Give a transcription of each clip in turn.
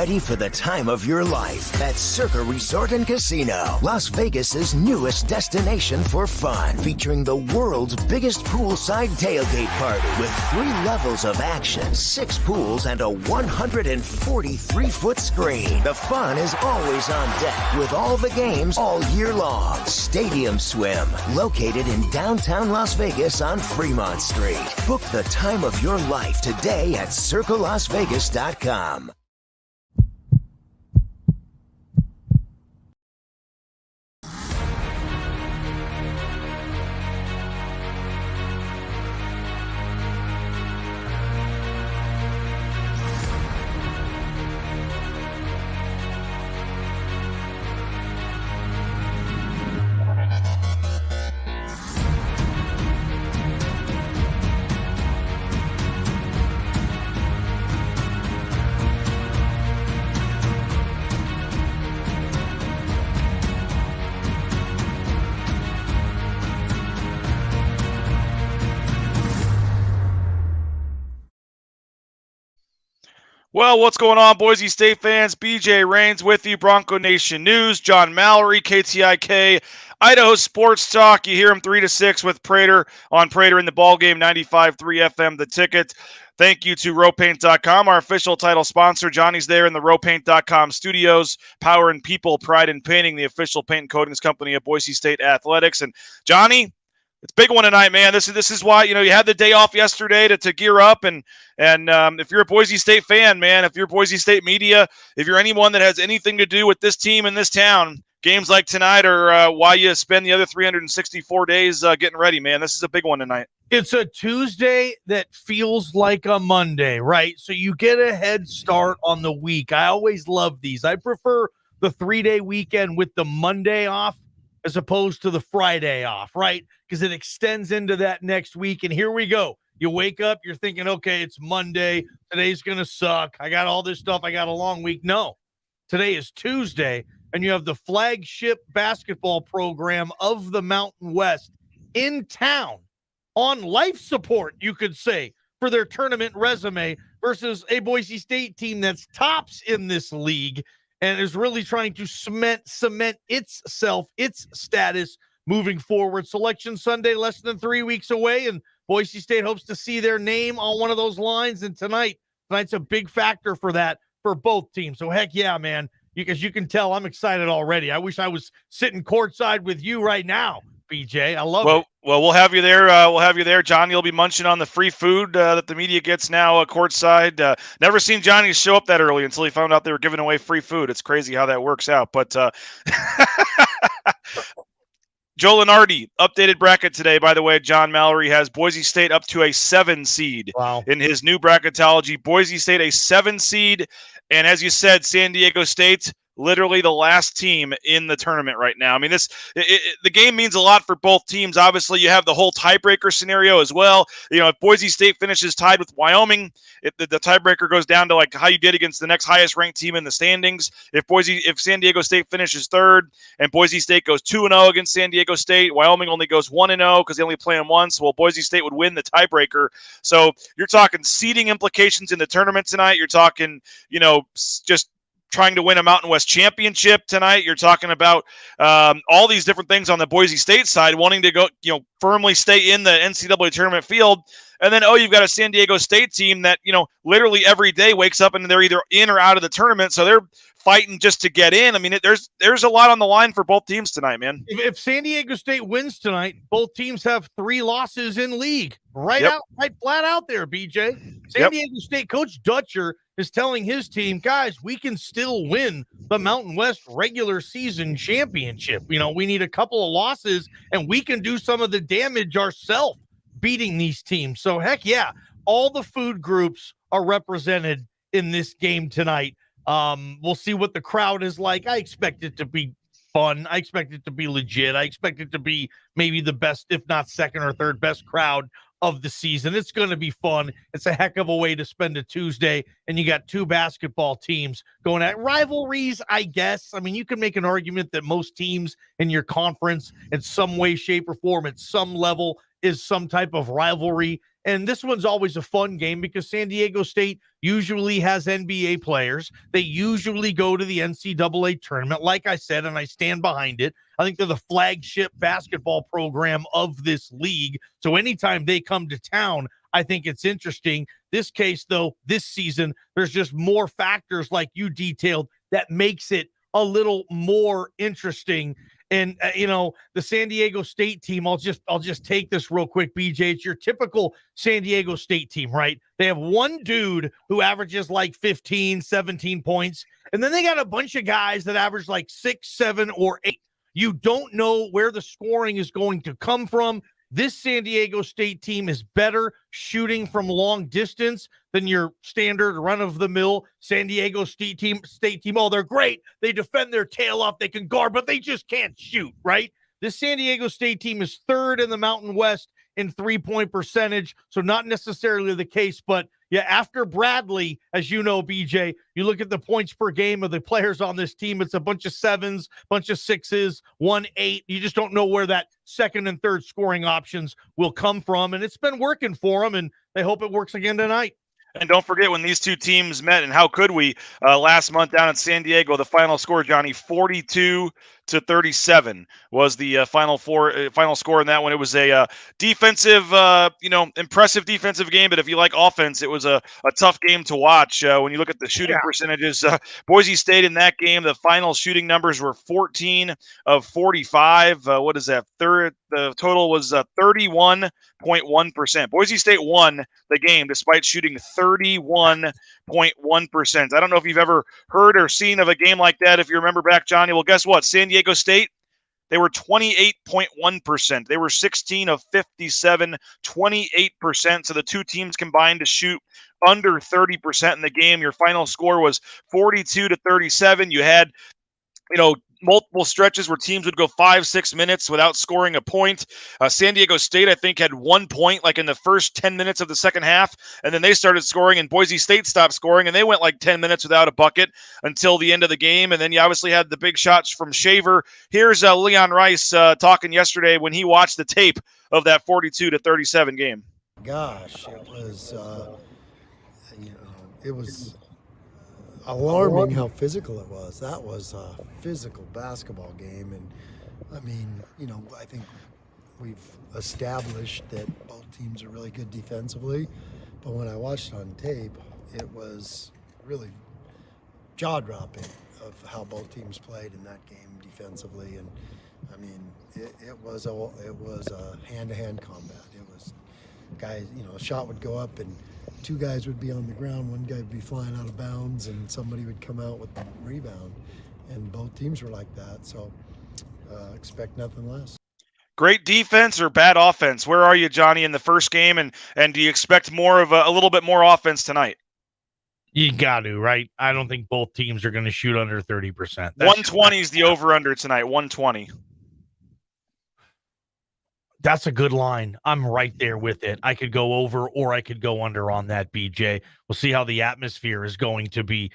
ready for the time of your life at Circa Resort and Casino, Las Vegas's newest destination for fun, featuring the world's biggest poolside tailgate party with 3 levels of action, 6 pools, and a 143-foot screen. The fun is always on deck with all the games all year long. Stadium Swim, located in downtown Las Vegas on Fremont Street. Book the time of your life today at circalasvegas.com. Well, what's going on, Boise State fans? BJ Rains with you, Bronco Nation News. John Mallory, KTIK, Idaho Sports Talk. You hear him 3 to 6 with Prater on Prater in the Ballgame, 95.3 FM, The Ticket. Thank you to RowPaint.com, our official title sponsor. Johnny's there in the RowPaint.com studios. Power and people, pride in painting, the official paint and coatings company of Boise State Athletics. And Johnny, it's a big one tonight, man. This is why, you had the day off yesterday to gear up. And if you're a Boise State fan, man, if you're Boise State media, if you're anyone that has anything to do with this team in this town, games like tonight are why you spend the other 364 days getting ready, man. This is a big one tonight. It's a Tuesday that feels like a Monday, right? So you get a head start on the week. I always love these. I prefer the 3-day weekend with the Monday off as opposed to the Friday off, right? Because it extends into that next week. And here we go. You wake up, you're thinking, okay, it's Monday. Today's going to suck. I got all this stuff. I got a long week. No, today is Tuesday, and you have the flagship basketball program of the Mountain West in town on life support, you could say, for their tournament resume versus a Boise State team that's tops in this league and is really trying to cement itself, its status moving forward. Selection Sunday, less than 3 weeks away, and Boise State hopes to see their name on one of those lines. And tonight's a big factor for that for both teams. So heck yeah, man, because you can tell I'm excited already. I wish I was sitting courtside with you right now, BJ. I love it. Well, we'll have you there. We'll have you there, John. You'll be munching on the free food that the media gets now courtside. Never seen Johnny show up that early until he found out they were giving away free food. It's crazy how that works out. But Joe Lenardi, updated bracket today, by the way. John Mallory has Boise State up to a 7 seed in his new bracketology. Boise State a 7 seed. And as you said, San Diego State, literally the last team in the tournament right now. I mean, the game means a lot for both teams. Obviously, you have the whole tiebreaker scenario as well. If Boise State finishes tied with Wyoming, the tiebreaker goes down to like how you did against the next highest ranked team in the standings. If San Diego State finishes third and Boise State goes 2-0 against San Diego State, Wyoming only goes 1-0 because they only play them once. Well, Boise State would win the tiebreaker. So you're talking seeding implications in the tournament tonight. You're talking, just trying to win a Mountain West championship tonight. You're talking about all these different things on the Boise State side, wanting to go, firmly stay in the NCAA tournament field. And then, you've got a San Diego State team that, literally every day wakes up and they're either in or out of the tournament. So they're fighting just to get in. I mean, there's a lot on the line for both teams tonight, man. If San Diego State wins tonight, both teams have 3 losses in league. Right flat out there, BJ. San Diego State coach Dutcher is telling his team, guys, we can still win the Mountain West regular season championship. We need a couple of losses and we can do some of the damage ourselves beating these teams. So heck yeah, all the food groups are represented in this game tonight. We'll see what the crowd is like. I expect it to be fun. I expect it to be legit. I expect it to be maybe the best, if not second or third best crowd of the season. It's going to be fun. It's a heck of a way to spend a Tuesday, and you got 2 basketball teams going at rivalries, I guess. I mean, you can make an argument that most teams in your conference in some way, shape, or form at some level is some type of rivalry, And this one's always a fun game because San Diego State usually has NBA players. They usually go to the NCAA tournament, like I said, and I stand behind it. I think they're the flagship basketball program of this league. So anytime they come to town, I think it's interesting. This case, though, this season, there's just more factors like you detailed that makes it a little more interesting. And, the San Diego State team, I'll just take this real quick, BJ. It's your typical San Diego State team, right? They have one dude who averages like 15, 17 points. And then they got a bunch of guys that average like 6, 7, or 8. You don't know where the scoring is going to come from. This San Diego State team is better shooting from long distance than your standard run-of-the-mill San Diego State team. Oh, they're great. They defend their tail off. They can guard, but they just can't shoot, right? This San Diego State team is third in the Mountain West in three-point percentage, so not necessarily the case. But, yeah, after Bradley, as you know, BJ, you look at the points per game of the players on this team, it's a bunch of 7s, bunch of 6s, 1, 8. You just don't know where that second and third scoring options will come from, and it's been working for them, and they hope it works again tonight. And don't forget when these two teams met, and how could we, last month down in San Diego, the final score, Johnny, 42-37 was the final score in that one. It was a defensive, impressive defensive game, but if you like offense, it was a tough game to watch. When you look at the shooting percentages, Boise State in that game, the final shooting numbers were 14 of 45. What is that? The total was 31.1%. Boise State won the game despite shooting 31.1%. I don't know if you've ever heard or seen of a game like that. If you remember back, Johnny, well, guess what? San Diego State, they were 28.1%. They were 16 of 57, 28%. So the two teams combined to shoot under 30% in the game. Your final score was 42-37. You had, multiple stretches where teams would go 5-6 minutes without scoring a point. San Diego State, I think, had 1 point like in the first 10 minutes of the second half, and then they started scoring, and Boise State stopped scoring, and they went like 10 minutes without a bucket until the end of the game. And then you obviously had the big shots from Shaver. Here's Leon Rice talking yesterday when he watched the tape of that 42-37 game. Gosh, it was alarming how physical it was. That was a physical basketball game. And I think we've established that both teams are really good defensively, but when I watched it on tape, it was really jaw-dropping of how both teams played in that game defensively. And it was a hand-to-hand combat. It was guys, a shot would go up and two guys would be on the ground, one guy would be flying out of bounds, and somebody would come out with the rebound. And both teams were like that, so expect nothing less. Great defense or bad offense? Where are you, Johnny, in the first game, and do you expect more of a little bit more offense tonight? You got to, right? I don't think both teams are going to shoot under 30%. 120 is the over-under tonight, 120. That's a good line. I'm right there with it. I could go over or I could go under on that, BJ. We'll see how the atmosphere is going to be.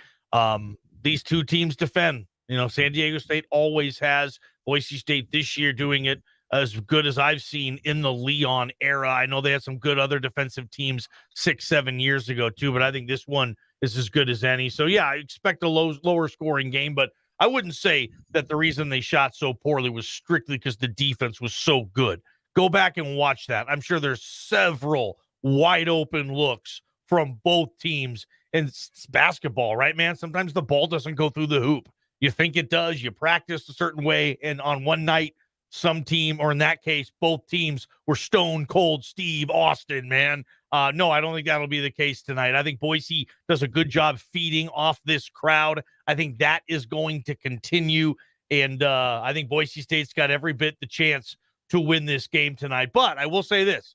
These two teams defend. San Diego State always has. Boise State this year doing it as good as I've seen in the Leon era. I know they had some good other defensive teams 6-7 years ago too, but I think this one is as good as any. So, yeah, I expect a lower scoring game, but I wouldn't say that the reason they shot so poorly was strictly because the defense was so good. Go back and watch that. I'm sure there's several wide open looks from both teams. And it's basketball, right, man? Sometimes the ball doesn't go through the hoop. You think it does. You practice a certain way. And on one night, some team, or in that case, both teams were stone cold Steve Austin, man. No, I don't think that'll be the case tonight. I think Boise does a good job feeding off this crowd. I think that is going to continue. And I think Boise State's got every bit the chance to win this game tonight. But I will say this,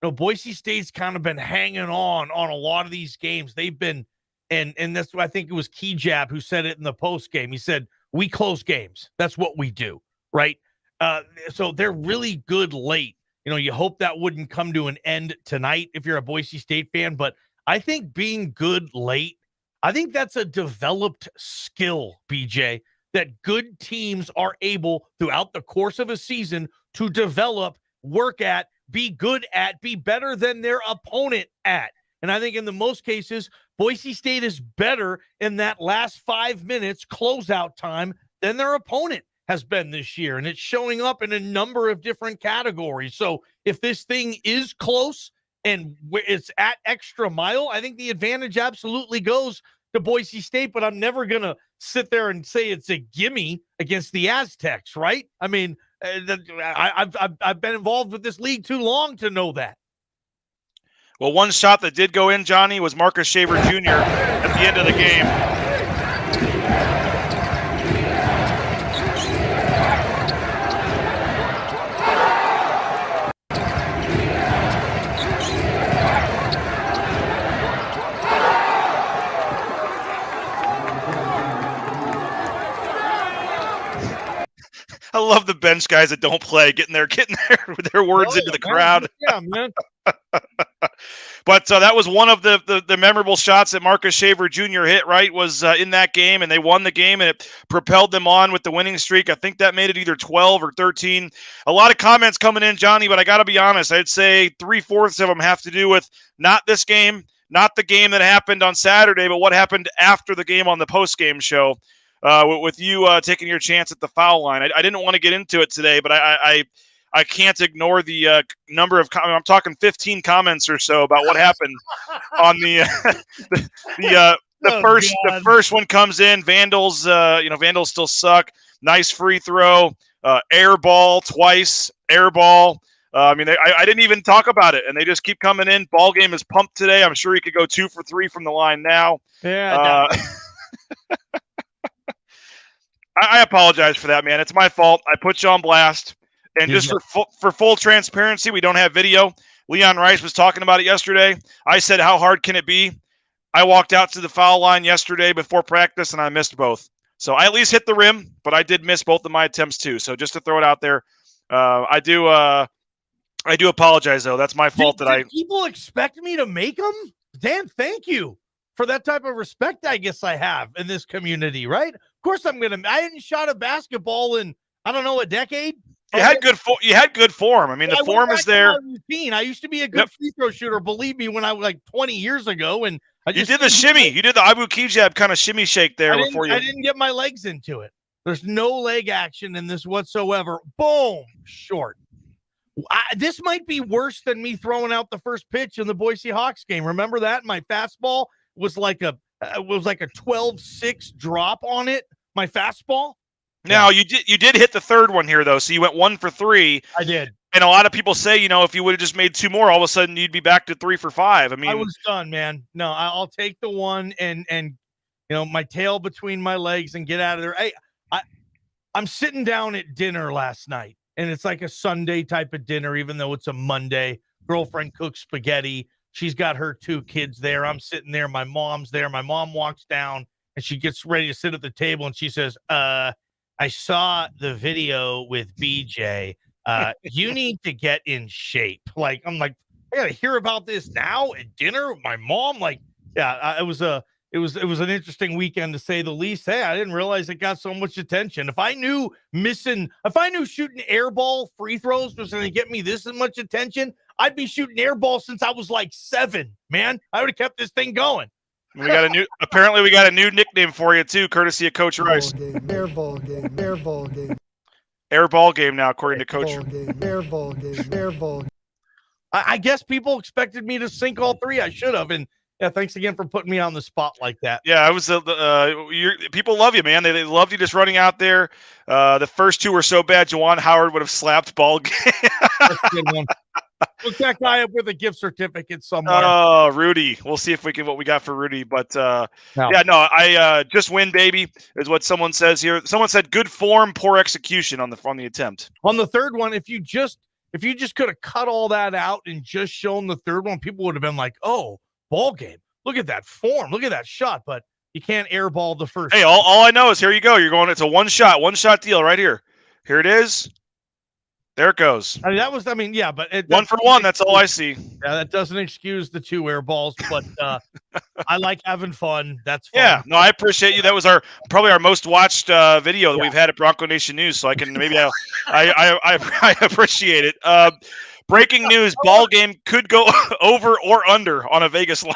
Boise State's kind of been hanging on a lot of these games. They've been, and that's what I think it was Keyjab who said it in the post game. He said, we close games. That's what we do, right? So they're really good late. You hope that wouldn't come to an end tonight if you're a Boise State fan, but I think being good late, I think that's a developed skill, BJ, that good teams are able throughout the course of a season to develop, work at, be good at, be better than their opponent at. And I think in the most cases, Boise State is better in that last 5 minutes closeout time than their opponent has been this year. And it's showing up in a number of different categories. So if this thing is close and it's at extra mile, I think the advantage absolutely goes to Boise State, but I'm never going to sit there and say it's a gimme against the Aztecs, right? I mean, I've been involved with this league too long to know that. Well, one shot that did go in, Johnny, was Marcus Shaver Jr. at the end of the game. I love the bench guys that don't play getting their with their words into the crowd. Yeah, man. But that was one of the memorable shots that Marcus Shaver Jr. hit, right, was in that game, and they won the game, and it propelled them on with the winning streak. I think that made it either 12 or 13. A lot of comments coming in, Johnny, but I got to be honest. I'd say 3/4 of them have to do with not this game, not the game that happened on Saturday, but what happened after the game on the post-game show. With you taking your chance at the foul line. I didn't want to get into it today, but I can't ignore the number of I'm talking 15 comments or so about what happened on the first one comes in. Vandals, Vandals still suck. Nice free throw, air ball twice, air ball. I didn't even talk about it, and they just keep coming in. Ball game is pumped today. I'm sure he could go 2 for 3 from the line now. Yeah. I apologize for that, man. It's my fault. I put you on blast. And just for full transparency, we don't have video. Leon Rice was talking about it yesterday. I said, how hard can it be? I walked out to the foul line yesterday before practice, and I missed both. So I at least hit the rim, but I did miss both of my attempts too. So just to throw it out there, I do apologize, though. That's my fault. Did people expect me to make them? Dan, thank you for that type of respect I guess I have in this community, right? Of course I hadn't shot a basketball in, I don't know, a decade. You had good form. I mean, the form is there. Routine. I used to be a good free throw shooter, believe me, when I was like 20 years ago. And you did the shimmy. You did the Abu Kijab kind of shimmy shake there before you. I didn't get my legs into it. There's no leg action in this whatsoever. Boom, short. This might be worse than me throwing out the first pitch in the Boise Hawks game. Remember that? My fastball was like a 12-6 drop on it. My fastball. Now you did hit the third one here though, so you went 1 for 3. I did, and a lot of people say, if you would have just made 2 more, all of a sudden you'd be back to 3 for 5. I mean, I was done, man. No, I'll take the one and my tail between my legs and get out of there. I'm sitting down at dinner last night, and it's like a Sunday type of dinner, even though it's a Monday. Girlfriend cooks spaghetti. She's got her 2 kids there. I'm sitting there. My mom's there. My mom walks down, and she gets ready to sit at the table, and she says, I saw the video with BJ. You need to get in shape. I'm like, I gotta hear about this now at dinner with my mom. It was an interesting weekend to say the least. Hey, I didn't realize it got so much attention. If I knew shooting air ball free throws was going to get me this much attention, I'd be shooting air ball since I was like 7, man. I would have kept this thing going. Apparently we got a new nickname for you too, courtesy of Coach Rice. Air ball game. Air ball game now, according to Coach. Air ball game. I guess people expected me to sink all 3. I should have. And yeah, thanks again for putting me on the spot like that. Yeah, I was. People love you, man. They love you just running out there. The first 2 were so bad, Juwan Howard would have slapped ball game. That's a good one. Hook that guy up with a gift certificate somewhere. Oh, Rudy. We'll see what we got for Rudy. But I just win, baby, is what someone says here. Someone said good form, poor execution on the attempt. On the third one, if you just could have cut all that out and just shown the third one, people would have been like, oh, ball game. Look at that form. Look at that shot. But you can't airball the first. Hey, all I know is here you go. You're going. It's a one shot deal right here. Here it is. There it goes. I mean, but 1 for 1. That's all I see. Yeah, that doesn't excuse the 2 air balls, but I like having fun. That's fun. Yeah, no, I appreciate you. That was probably our most watched video that we've had at Bronco Nation News. So I can maybe I appreciate it. Breaking news: ball game could go over or under on a Vegas line.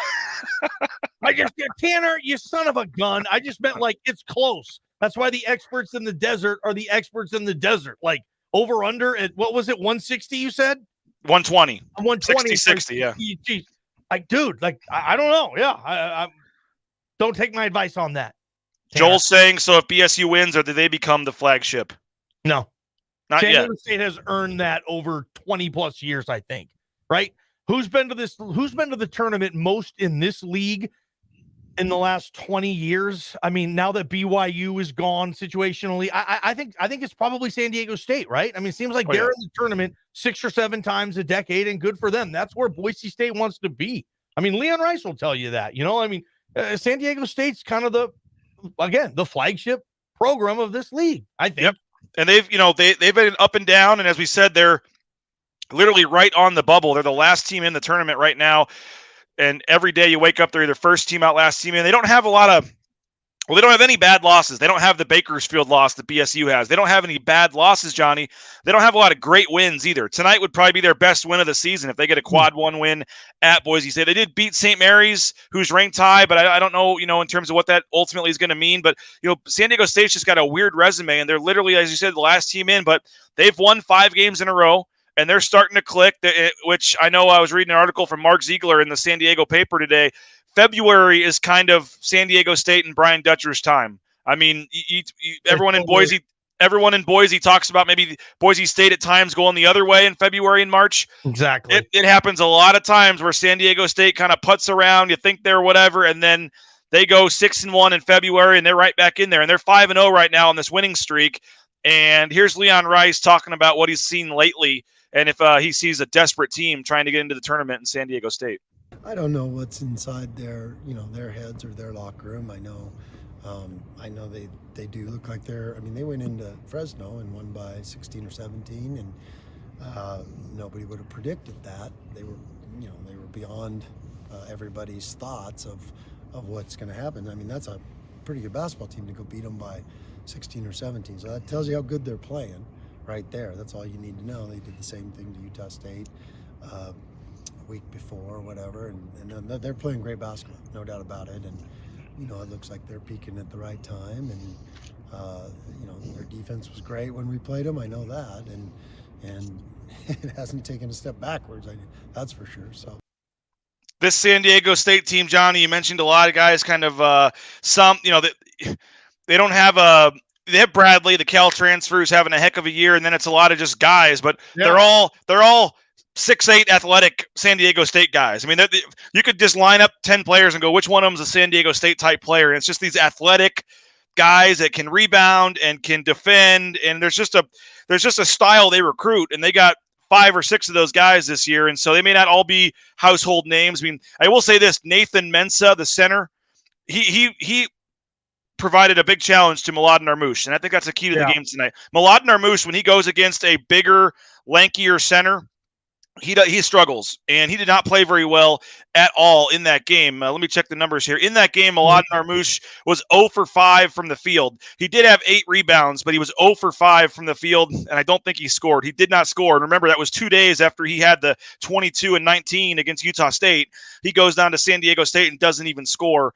Tanner, you son of a gun. I just meant like it's close. That's why the experts in the desert are the experts in the desert. Like over under at what was it? 160? You said 120. 120. 60, yeah. Geez. Like, dude, like I don't know. Yeah, I don't take my advice on that. Tanner. Joel's saying so. If BSU wins, or do they become the flagship? No, not San yet. Diego State has earned that over 20 plus years, I think. Right? Who's been to the tournament most in this league in the last 20 years? I mean, now that BYU is gone situationally, I think it's probably San Diego State, right? I mean, it seems like they're in the tournament 6 or 7 times a decade, and good for them. That's where Boise State wants to be. I mean, Leon Rice will tell you that. I mean, San Diego State's kind of the flagship program of this league, I think. Yep. And they've been up and down, and as we said, they're literally right on the bubble. They're the last team in the tournament right now. And every day you wake up, they're either first team out, last team in. They don't have they don't have any bad losses. They don't have the Bakersfield loss that BSU has. They don't have any bad losses, Johnny. They don't have a lot of great wins either. Tonight would probably be their best win of the season if they get a quad 1 win at Boise State. They did beat St. Mary's, who's ranked high, but I don't know, in terms of what that ultimately is going to mean. But, San Diego State's just got a weird resume, and they're literally, as you said, the last team in, but they've won 5 games in a row. And they're starting to click, which I know I was reading an article from Mark Ziegler in the San Diego paper today. February is kind of San Diego State and Brian Dutcher's time. I mean, everyone in Boise talks about maybe Boise State at times going the other way in February and March. Exactly. It happens a lot of times where San Diego State kind of puts around, you think they're whatever, and then they go 6-1 in February, and they're right back in there. And they're 5-0 right now on this winning streak. And here's Leon Rice talking about what he's seen lately, and if he sees a desperate team trying to get into the tournament in San Diego State. I don't know what's inside their heads or their locker room. I know they do look like they went into Fresno and won by 16 or 17, and nobody would have predicted that. They were beyond everybody's thoughts of what's going to happen. I mean, that's a pretty good basketball team to go beat them by 16 or 17. So that tells you how good they're playing right there. That's all you need to know. They did the same thing to Utah State a week before or whatever, and they're playing great basketball, no doubt about it. And it looks like they're peaking at the right time, and their defense was great when we played them. I know that, and it hasn't taken a step backwards. That's for sure. So this San Diego State team, Johnny, you mentioned a lot of guys kind of they don't have they have Bradley, the Cal transfer, who's having a heck of a year, and then it's a lot of just guys, but they're all 6'8" athletic San Diego State guys. I mean, you could just line up 10 players and go, which one of them is a San Diego State type player? And it's just these athletic guys that can rebound and can defend, and there's just a style they recruit, and they got 5 or 6 of those guys this year, and so they may not all be household names. I mean, I will say this: Nathan Mensah, the center, he provided a big challenge to Mladen Armouche, and I think that's a key to the game tonight. Mladen Armouche, when he goes against a bigger, lankier center, he struggles, and he did not play very well at all in that game. Let me check the numbers here. In that game, Mladen Armouche was 0 for 5 from the field. He did have 8 rebounds, but he was 0 for 5 from the field, and I don't think he scored. He did not score. And remember, that was 2 days after he had the 22 and 19 against Utah State. He goes down to San Diego State and doesn't even score.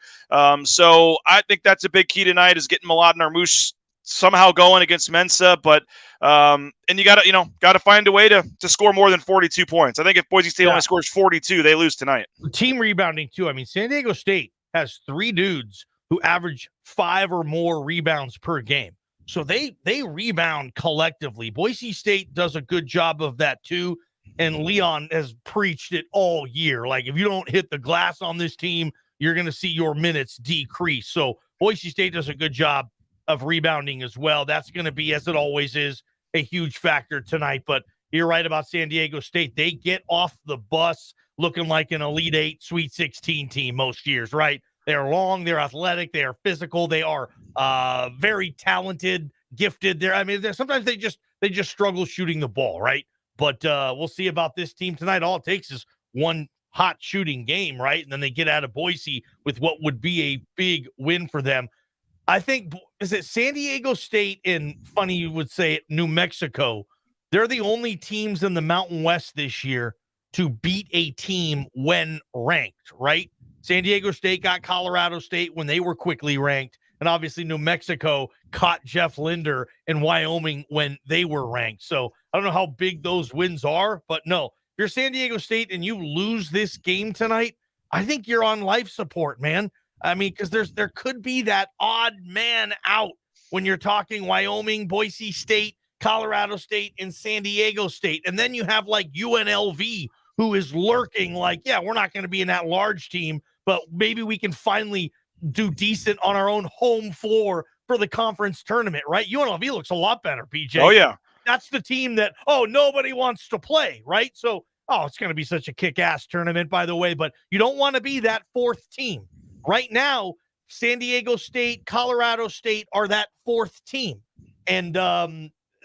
So I think that's a big key tonight, is getting Mladen Armouche somehow going against Mensah, but and you gotta find a way to score more than 42 points. I think if Boise State only scores 42, they lose tonight. Team rebounding too. I mean, San Diego State has 3 dudes who average 5 or more rebounds per game, so they rebound collectively. Boise State does a good job of that too, and Leon has preached it all year. Like, if you don't hit the glass on this team, you're going to see your minutes decrease. So Boise State does a good job of rebounding as well. That's going to be, as it always is, a huge factor tonight. But you're right about San Diego State. They get off the bus looking like an Elite 8, Sweet 16 team most years, right? They're long, they're athletic, they are physical, they are very talented, gifted. Sometimes they just struggle shooting the ball, right? But we'll see about this team tonight. All it takes is one hot shooting game, right? And then they get out of Boise with what would be a big win for them. I think, is it San Diego State and, funny you would say it, New Mexico they're the only teams in the Mountain West this year to beat a team when ranked, right? San Diego State got Colorado State when they were quickly ranked. And obviously New Mexico caught Jeff Linder and Wyoming when they were ranked. So I don't know how big those wins are, but no, if you're San Diego State and you lose this game tonight, I think you're on life support, man. I mean, because there could be that odd man out when you're talking Wyoming, Boise State, Colorado State, and San Diego State. And then you have like UNLV, who is lurking like, yeah, we're not going to be in that large team, but maybe we can finally do decent on our own home floor for the conference tournament, right? UNLV looks a lot better, PJ. Oh, yeah. That's the team that, nobody wants to play, right? So, it's going to be such a kick-ass tournament, by the way, but you don't want to be that fourth team. Right now, San Diego State, Colorado State are that fourth team. And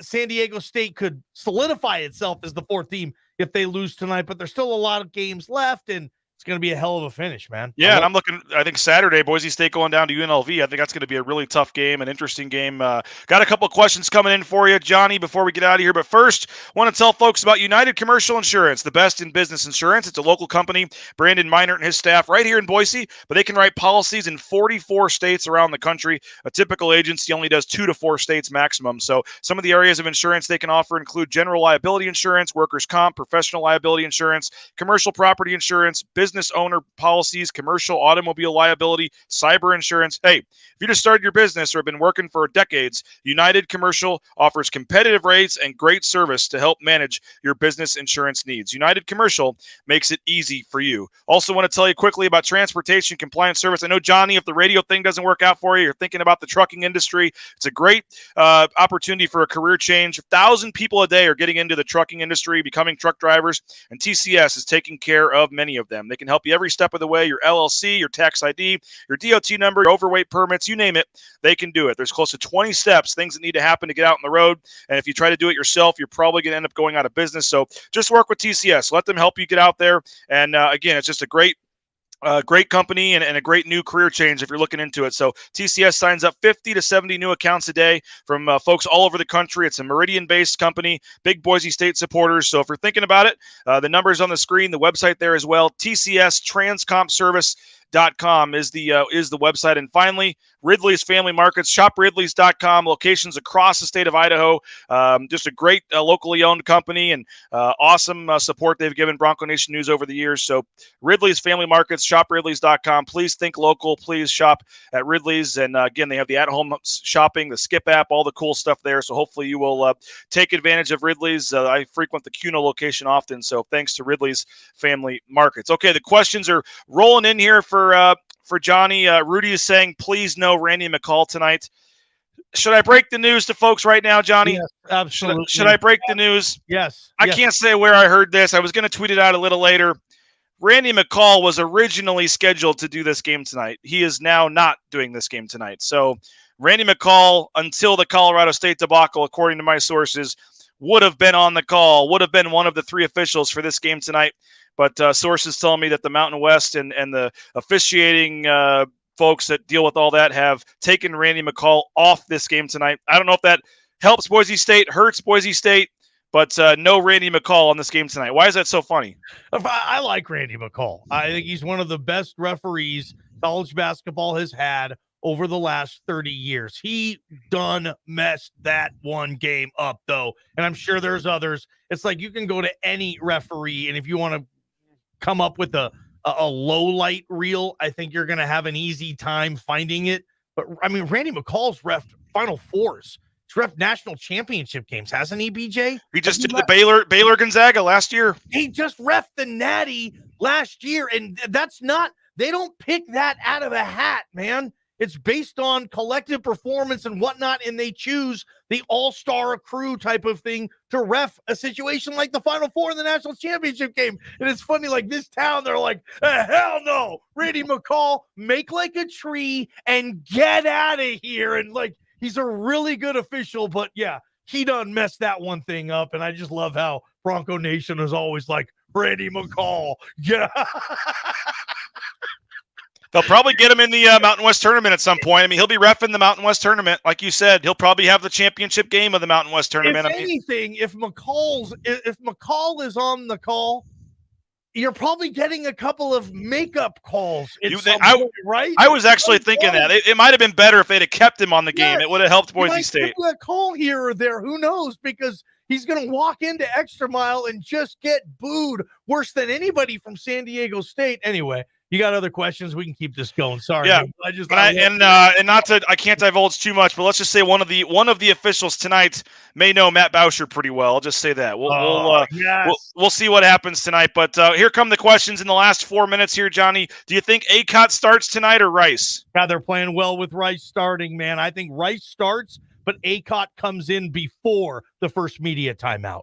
San Diego State could solidify itself as the fourth team if they lose tonight, but there's still a lot of games left, and it's going to be a hell of a finish, man. Yeah, and I'm looking, I think Saturday, Boise State going down to UNLV. I think that's going to be a really tough game, an interesting game. Got a couple of questions coming in for you, Johnny, before we get out of here. But first, want to tell folks about United Commercial Insurance, the best in business insurance. It's a local company. Brandon Meinert and his staff right here in Boise, but they can write policies in 44 states around the country. A typical agency only does 2 to 4 states maximum. So some of the areas of insurance they can offer include general liability insurance, workers' comp, professional liability insurance, commercial property insurance, business owner policies, commercial automobile liability, cyber insurance. Hey, if you just started your business or have been working for decades, United Commercial offers competitive rates and great service to help manage your business insurance needs. United Commercial makes it easy for you. Also want to tell you quickly about transportation compliance service. I know, Johnny, if the radio thing doesn't work out for you, you're thinking about the trucking industry. It's a great opportunity for a career change. 1,000 people a day are getting into the trucking industry, becoming truck drivers, and TCS is taking care of many of them. They can help you every step of the way, your LLC, your tax ID, your DOT number, your overweight permits, you name it, they can do it. There's close to 20 steps, things that need to happen to get out on the road. And if you try to do it yourself, you're probably going to end up going out of business. So just work with TCS. Let them help you get out there. And again, it's just a great company and a great new career change if you're looking into it. So TCS signs up 50 to 70 new accounts a day from folks all over the country. It's a Meridian-based company, big Boise State supporters. So if you're thinking about it, the number's on the screen, the website there as well. TCSTransCompService.com is the website. And finally, Ridley's Family Markets. Shop Ridleys.com. Locations across the state of Idaho. Just a great locally owned company and awesome support they've given Bronco Nation News over the years. So Ridley's Family Markets. Shop Ridleys.com. Please think local. Please shop at Ridley's. And again, they have the at-home shopping, the Skip app, all the cool stuff there. So hopefully you will take advantage of Ridley's. I frequent the Cuno location often. So thanks to Ridley's Family Markets. Okay, the questions are rolling in here for Johnny. Rudy is saying, please no Randy McCall tonight. Should I break the news to folks right now, Johnny? Yes, absolutely. Should I break the news? Yes. I can't say where I heard this. I was going to tweet it out a little later. Randy McCall was originally scheduled to do this game tonight. He is now not doing this game tonight. So Randy McCall, until the Colorado State debacle, according to my sources, would have been on the call, would have been one of the 3 officials for this game tonight. But sources tell me that the Mountain West and the officiating folks that deal with all that have taken Randy McCall off this game tonight. I don't know if that helps Boise State, hurts Boise State, but no Randy McCall on this game tonight. Why is that so funny? I like Randy McCall. I think he's one of the best referees college basketball has had over the last 30 years. He done messed that one game up, though, and I'm sure there's others. It's like you can go to any referee, and if you want to come up with a low light reel, I think you're going to have an easy time finding it. But I mean, Randy McCall's ref Final Fours. He's ref national championship games, hasn't he, BJ? He just did the Baylor Gonzaga last year. He just ref the Natty last year, and that's not, they don't pick that out of a hat, man. It's based on collective performance and whatnot, and they choose the all-star crew type of thing to ref a situation like the Final Four in the national championship game. And it's funny, like this town, they're like, hell no, Randy McCall, make like a tree and get out of here. And like, he's a really good official, but yeah, he done messed that one thing up. And I just love how Bronco Nation is always like, Randy McCall, yeah. They'll probably get him in the Mountain West tournament at some point. I mean, he'll be reffing the Mountain West tournament. Like you said, he'll probably have the championship game of the Mountain West tournament. If anything, if McCall is on the call, you're probably getting a couple of makeup calls. Right? I was actually thinking that. It might have been better if they'd have kept him on the game. It would have helped Boise State. A call here or there. Who knows? Because he's going to walk into Extra Mile and just get booed worse than anybody from San Diego State. Anyway, you got other questions? We can keep this going. Sorry. Yeah. I can't divulge too much, but let's just say one of the officials tonight may know Matt Bauscher pretty well. I'll just say that. We'll see what happens tonight. But here come the questions in the last 4 minutes here, Johnny. Do you think Acott starts tonight or Rice? Yeah, they're playing well with Rice starting, man. I think Rice starts, but Acott comes in before the first media timeout.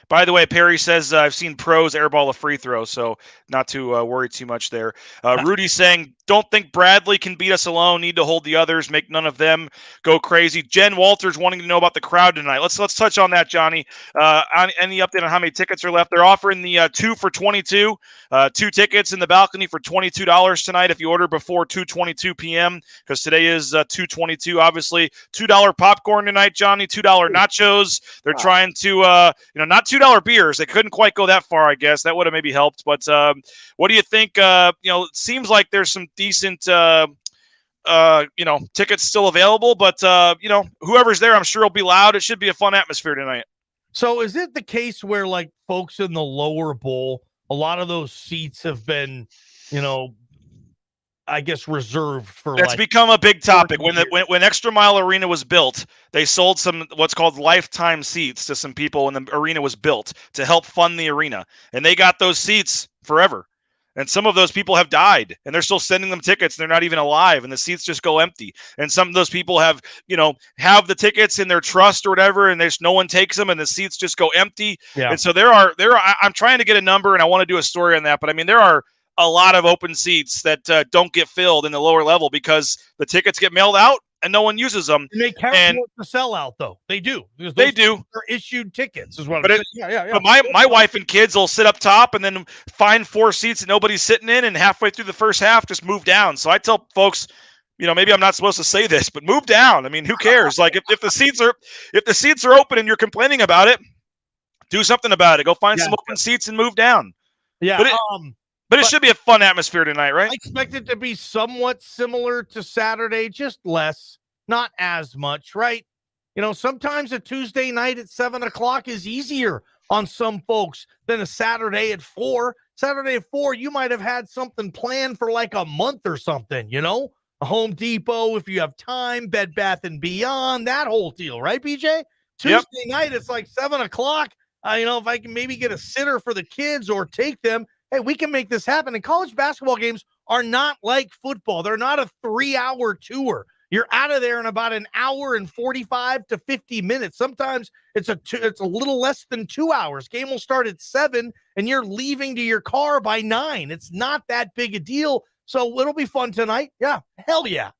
By the way, Perry says, I've seen pros airball a free throw, so not to worry too much there. Rudy's saying, don't think Bradley can beat us alone. Need to hold the others, make none of them go crazy. Jen Walters wanting to know about the crowd tonight. Let's touch on that, Johnny. Any update on how many tickets are left? They're offering the 2 for $22. 2 tickets in the balcony for $22 tonight if you order before 2:22 p.m. because today is 2:22. Obviously, $2 popcorn tonight, Johnny. $2 nachos. They're trying to, not $2 beers. They couldn't quite go that far, I guess. That would have maybe helped. But what do you think? It seems like there's some decent, tickets still available. But, whoever's there, I'm sure will be loud. It should be a fun atmosphere tonight. So is it the case where, like, folks in the lower bowl, a lot of those seats have been, I guess, reserved for? It's become a big topic. When Extra Mile Arena was built, they sold some what's called lifetime seats to some people when the arena was built to help fund the arena, and they got those seats forever. And some of those people have died, and they're still sending them tickets. They're not even alive, and the seats just go empty. And some of those people have the tickets in their trust or whatever, and there's no one takes them, and the seats just go empty. Yeah. And so there are. I'm trying to get a number, and I want to do a story on that. But I mean, there are a lot of open seats that don't get filled in the lower level because the tickets get mailed out and no one uses them. And they count the sellout, though. They do. They do. They're issued tickets is what I'm saying. Yeah. But my wife and kids will sit up top and then find 4 seats that nobody's sitting in, and halfway through the first half, just move down. So I tell folks, maybe I'm not supposed to say this, but move down. I mean, who cares? Like if the seats are open and you're complaining about it, do something about it. Go find some open seats and move down. Yeah. But it should be a fun atmosphere tonight, right? I expect it to be somewhat similar to Saturday, just less, not as much, right? Sometimes a Tuesday night at 7:00 is easier on some folks than a Saturday at 4. Saturday at 4, you might have had something planned for like a month or something, a Home Depot, if you have time, Bed Bath & Beyond, that whole deal, right, BJ? Tuesday night, it's like 7:00. If I can maybe get a sitter for the kids or take them, hey, we can make this happen. And college basketball games are not like football. They're not a 3-hour tour. You're out of there in about an hour and 45 to 50 minutes. Sometimes it's a little less than 2 hours. Game will start at 7 and you're leaving to your car by 9. It's not that big a deal. So it'll be fun tonight. Yeah. Hell yeah.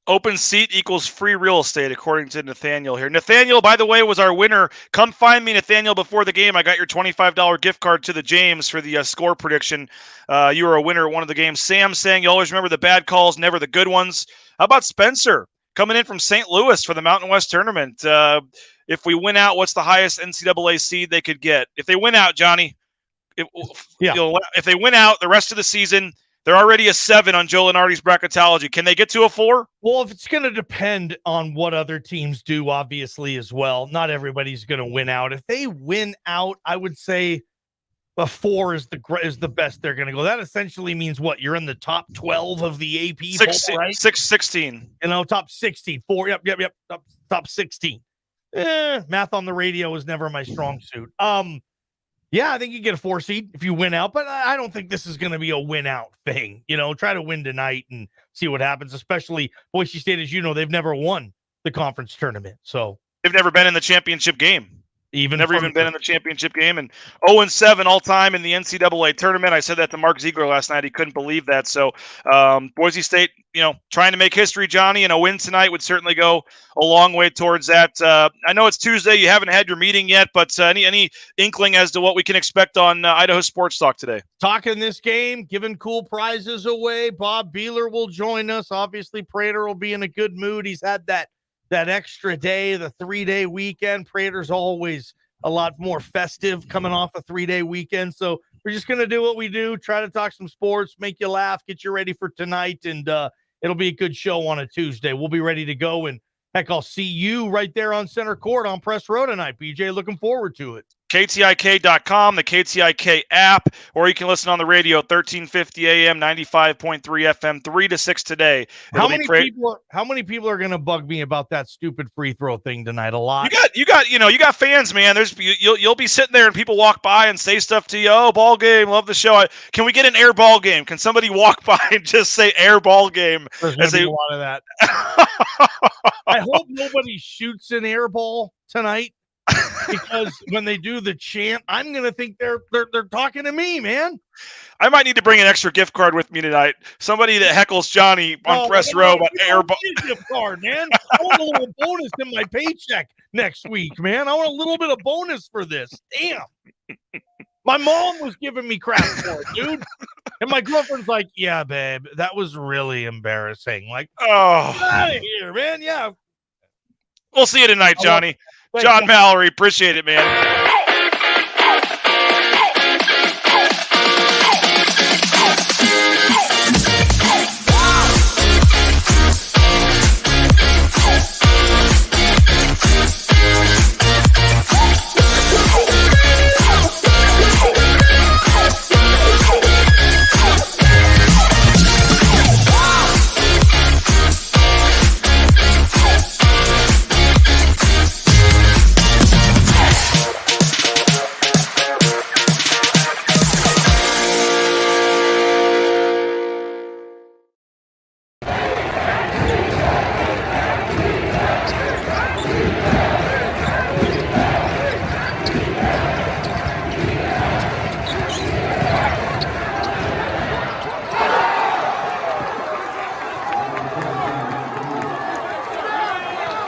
Open seat equals free real estate, according to Nathaniel here. Nathaniel, by the way, was our winner. Come find me, Nathaniel, before the game. I got your $25 gift card to the James for the score prediction. You were a winner at one of the games. Sam saying you always remember the bad calls, never the good ones. How about Spencer coming in from St. Louis for the Mountain West tournament? If we win out, what's the highest NCAA seed they could get? If they win out, Johnny, if they win out the rest of the season, they're already a 7 on Joe Lenardi's bracketology. Can they get to a 4? Well, if it's going to depend on what other teams do, obviously, as well. Not everybody's going to win out. If they win out, I would say a 4 is the best they're going to go. That essentially means what? You're in the top 12 of the AP poll, right? 16. Top 16. 4. Yep. Top 16. Math on the radio is never my strong suit. Yeah, I think you get a 4 seed if you win out, but I don't think this is going to be a win out thing. Try to win tonight and see what happens, especially Boise State, as you know, they've never won the conference tournament. So they've never been in the championship game. Never even been in the championship game, and 0-7 all time in the NCAA tournament. I said that to Mark Ziegler last night. He couldn't believe that. So Boise State, trying to make history, Johnny, and a win tonight would certainly go a long way towards that. I know it's Tuesday. You haven't had your meeting yet, but any inkling as to what we can expect on Idaho Sports Talk today? Talking this game, giving cool prizes away. Bob Beeler will join us. Obviously, Prater will be in a good mood. He's had that extra day, the 3-day weekend. Prater's always a lot more festive coming off a 3-day weekend. So we're just going to do what we do, try to talk some sports, make you laugh, get you ready for tonight, and it'll be a good show on a Tuesday. We'll be ready to go, and heck, I'll see you right there on center court on Press Row tonight, BJ. Looking forward to it. KTIK.com, the KTIK app, or you can listen on the radio, 1350 AM, 95.3 FM, 3 to 6 today. How many people are going to bug me about that stupid free throw thing tonight? A lot. You got fans, man. You'll be sitting there and people walk by and say stuff to you. Oh, ball game, love the show. Can we get an air ball game? Can somebody walk by and just say air ball game? There's going to be a lot of that. I hope nobody shoots an air ball tonight. Because when they do the chant, I'm gonna think they're talking to me, man. I might need to bring an extra gift card with me tonight. Somebody that heckles Johnny on Press Row about airball. Gift card, man. I want a little bonus in my paycheck next week, man. I want a little bit of bonus for this. Damn. My mom was giving me crap for it, dude. And my girlfriend's like, "Yeah, babe, that was really embarrassing." Like, get out of here, man. Yeah. We'll see you tonight, Johnny. John Mallory, appreciate it, man.